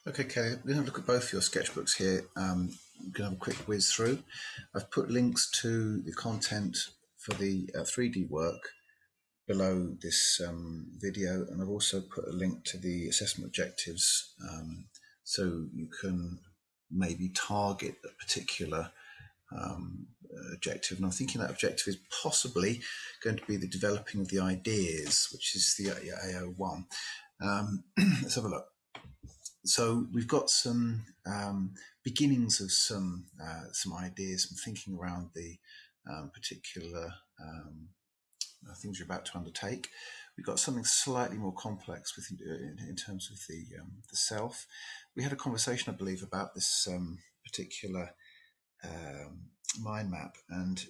Okay, Kelly, we're going to have a look at both your sketchbooks here. We're going to have a quick whiz through. I've put links to the content for the 3D work below this video, and I've also put a link to the assessment objectives so you can maybe target a particular objective. And I'm thinking that objective is possibly going to be the developing of the ideas, which is the AO1. Let's have a look. So we've got some beginnings of some ideas, some thinking around the particular things you're about to undertake. We've got something slightly more complex with in terms of the self. We had a conversation, I believe, about this particular mind map and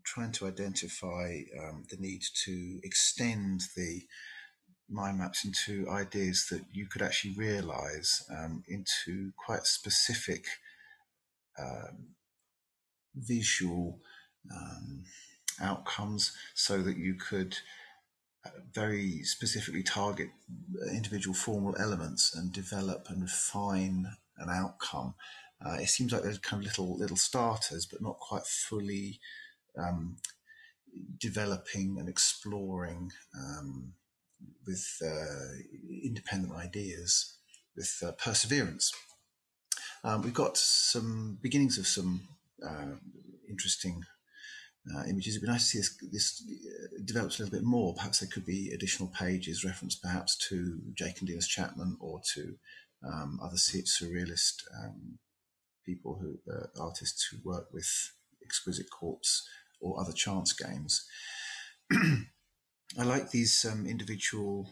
trying to identify the need to extend the mind maps into ideas that you could actually realize into quite specific visual outcomes so that you could very specifically target individual formal elements and develop and refine an outcome. It seems like there's kind of little starters, but not quite fully developing and exploring with independent ideas, with perseverance. We've got some beginnings of some interesting images. It'd be nice to see this develops a little bit more. Perhaps there could be additional pages, reference perhaps to Jake and Dennis Chapman or to other surrealist people artists who work with Exquisite Corpse or other chance games. I like these individual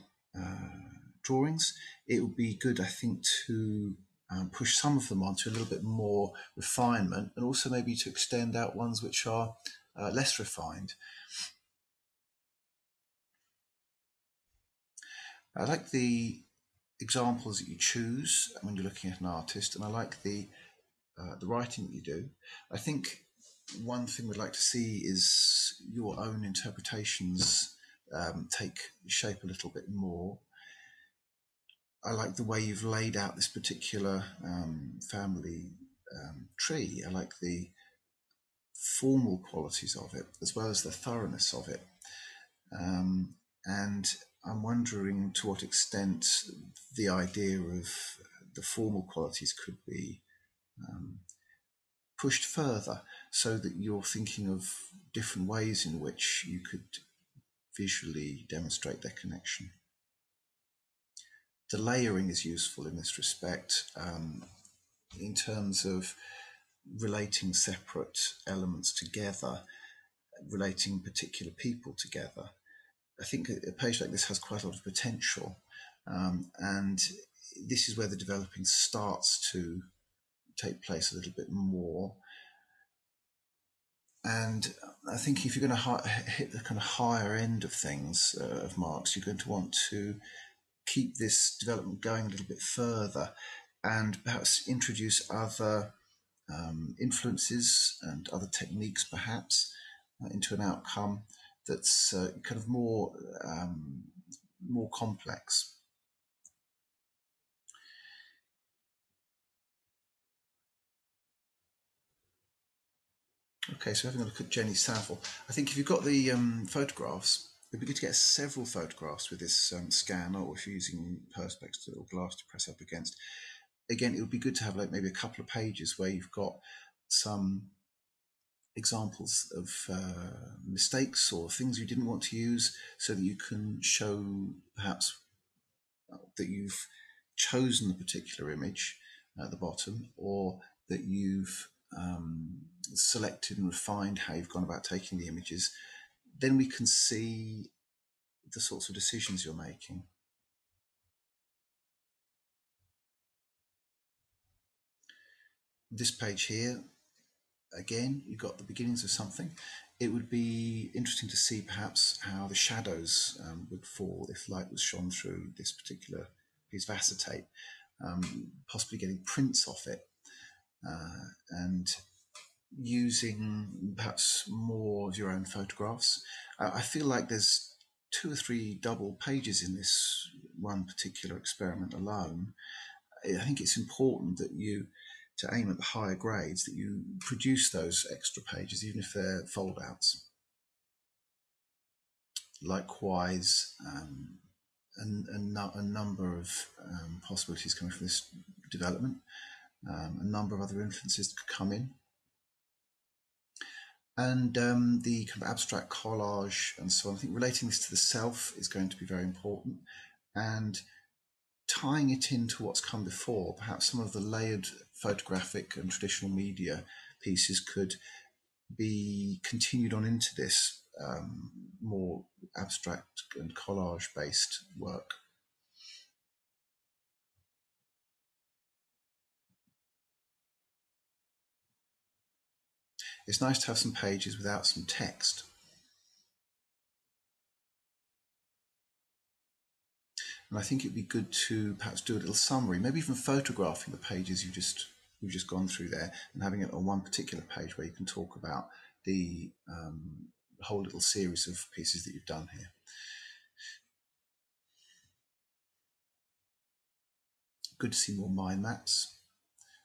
drawings. It would be good, I think, to push some of them onto a little bit more refinement, and also maybe to extend out ones which are less refined. I like the examples that you choose when you're looking at an artist, and I like the writing that you do. I think one thing we'd like to see is your own interpretations take shape a little bit more. I like the way you've laid out this particular family tree. I like the formal qualities of it as well as the thoroughness of it. And I'm wondering to what extent the idea of the formal qualities could be pushed further so that you're thinking of different ways in which you could visually demonstrate their connection. The layering is useful in this respect in terms of relating separate elements together, relating particular people together. I think a page like this has quite a lot of potential, and this is where the developing starts to take place a little bit more. And I think if you're going to hit the kind of higher end of things, of marks, you're going to want to keep this development going a little bit further and perhaps introduce other influences and other techniques perhaps into an outcome that's kind of more complex. Okay, so having a look at Jenny Saville, I think if you've got the photographs, it'd be good to get several photographs with this scanner, or if you're using Perspex or glass to press up against. Again, it would be good to have like maybe a couple of pages where you've got some examples of mistakes or things you didn't want to use, so that you can show perhaps that you've chosen a particular image at the bottom, or that you've selected and refined how you've gone about taking the images. Then we can see the sorts of decisions you're making. This page here, again, you've got the beginnings of something. It would be interesting to see perhaps how the shadows would fall if light was shone through this particular piece of acetate, possibly getting prints off it, and using perhaps more of your own photographs. I feel like there's 2 or 3 double pages in this one particular experiment alone. I think it's important that you, to aim at the higher grades, that you produce those extra pages, even if they're fold-outs. Likewise, a number of possibilities coming from this development, a number of other influences that could come in. And the kind of abstract collage and so on. I think relating this to the self is going to be very important, and tying it into what's come before. Perhaps some of the layered photographic and traditional media pieces could be continued on into this more abstract and collage-based work. It's nice to have some pages without some text. And I think it'd be good to perhaps do a little summary, maybe even photographing the pages you've just gone through there, and having it on one particular page where you can talk about the whole little series of pieces that you've done here. Good to see more mind maps,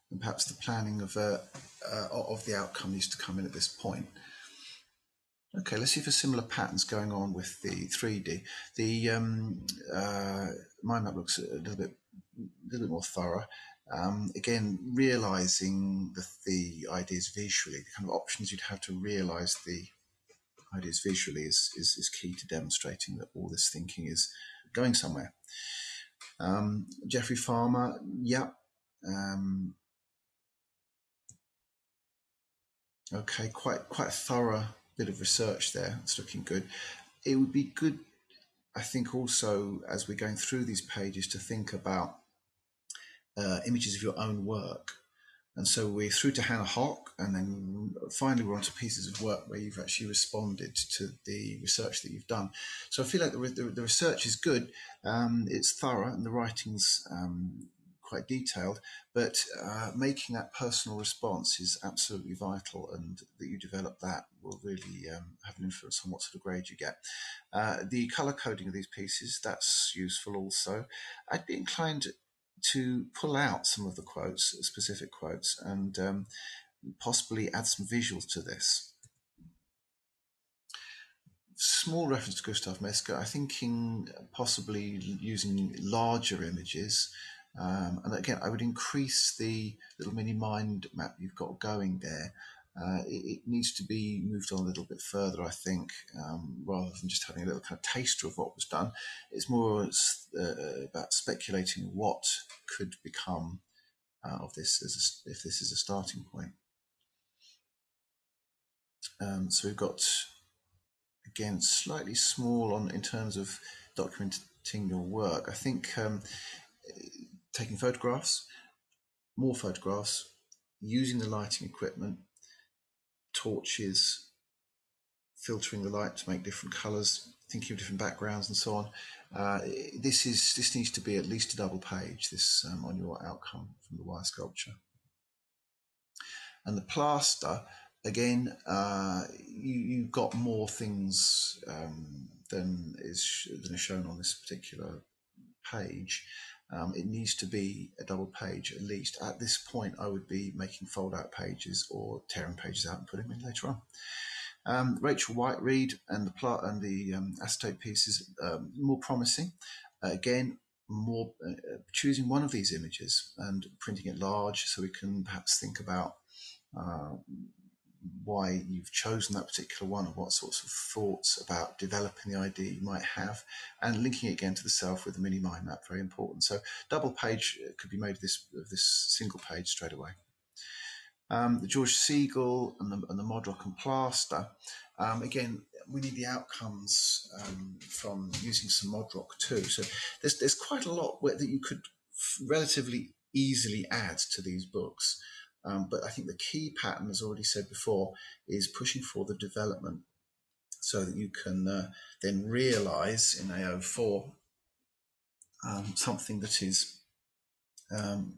and perhaps the planning of the outcome needs to come in at this point. Okay, let's see if a similar pattern's going on with the 3D. The mind map looks a little bit more thorough. Again, realizing the ideas visually, the kind of options you'd have to realize the ideas visually is key to demonstrating that all this thinking is going somewhere. Geoffrey Farmer, yeah. Okay, quite a thorough bit of research there. It's looking good. It would be good, I think, also as we're going through these pages, to think about images of your own work. And so we're through to Hannah Hock, and then finally we're onto pieces of work where you've actually responded to the research that you've done. So I feel like the research is good, it's thorough, and the writing's quite detailed, but making that personal response is absolutely vital, and that you develop that will really have an influence on what sort of grade you get. The colour coding of these pieces, that's useful also. I'd be inclined to pull out some of the quotes, specific quotes, and possibly add some visuals to this. Small reference to Gustav Metzger, I think in possibly using larger images. And again, I would increase the little mini mind map you've got going there. It needs to be moved on a little bit further, I think, rather than just having a little kind of taster of what was done. It's more about speculating what could become of this if this is a starting point. So we've got, again, slightly small in terms of documenting your work. I think taking photographs, more photographs, using the lighting equipment, torches, filtering the light to make different colours, thinking of different backgrounds and so on. This needs to be at least a double page, this on your outcome from the wire sculpture. And the plaster, again, you've got more things than is shown on this particular page. It needs to be a double page at least. At this point, I would be making fold-out pages or tearing pages out and putting them in later on. Rachel Whiteread and the acetate pieces, more promising. Again, more choosing one of these images and printing it large, so we can perhaps think about why you've chosen that particular one, and what sorts of thoughts about developing the idea you might have, and linking it again to the self with the mini mind map, very important. So double page could be made of this single page straight away. The George Siegel and the Modrock and Plaster, again, we need the outcomes from using some Modrock too. So there's quite a lot that you could relatively easily add to these books. But I think the key pattern, as already said before, is pushing for the development so that you can then realise in AO4 something that is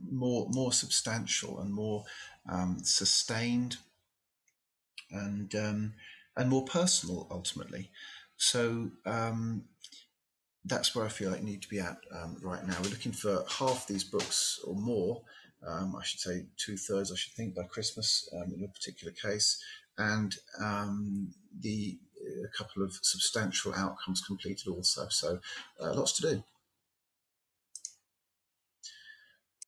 more substantial and more sustained and more personal ultimately. So that's where I feel like you need to be at right now. We're looking for half these books or more. I should say 2/3. I should think by Christmas in a particular case, and the a couple of substantial outcomes completed also. So lots to do.